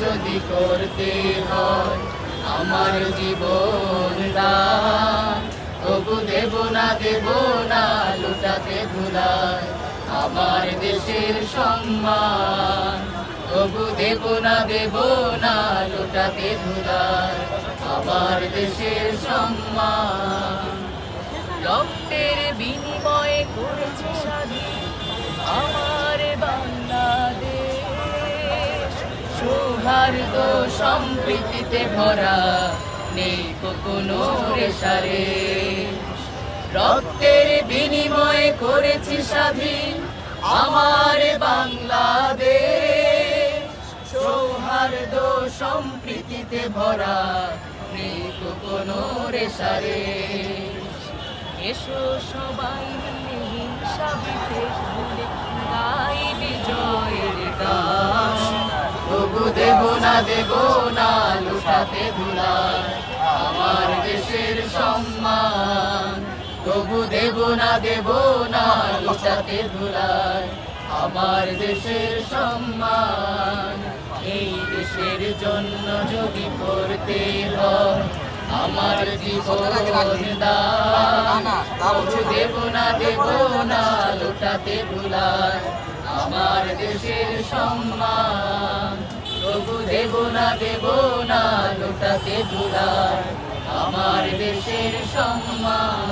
যদি করতে হয় আমার জীবন দান, তবু দেব না লুটাতে ধুলায় আমার দেশের সম্মান। তবু দেব না লুটাতে ধুলায় আমার দেশের সম্মান। রক্তের বিনিময়ে করেছি স্বাধীন আমার বাংলাদেশ, সৌহার্দ্য সম্প্রীতিতে ভরা নেই কোনো রেশারেশ। রক্তের বিনিময়ে করেছি স্বাধীন আমার বাংলাদেশ, সৌহার্দ্য সম্প্রীতিতে ভরা নেই কোনো রেশারেশ। এসো সবাই মিলে হিংসা বিদ্বেষ ভুলে গাই বিজয়ের গান। তবু দেব না লুটাতে ধুলায় আমার দেশের সম্মান। তবু দেব না লুটাতে ধুলায় আমার দেশের সম্মান। এই দেশের জন্য যদি করতে হয় আমার জীবন দান, তবু দেব না লুটাতে ভুলায় আমার দেশের সম্মান। তবু দেব না লুটাতে ভুলায় আমার দেশের সম্মান।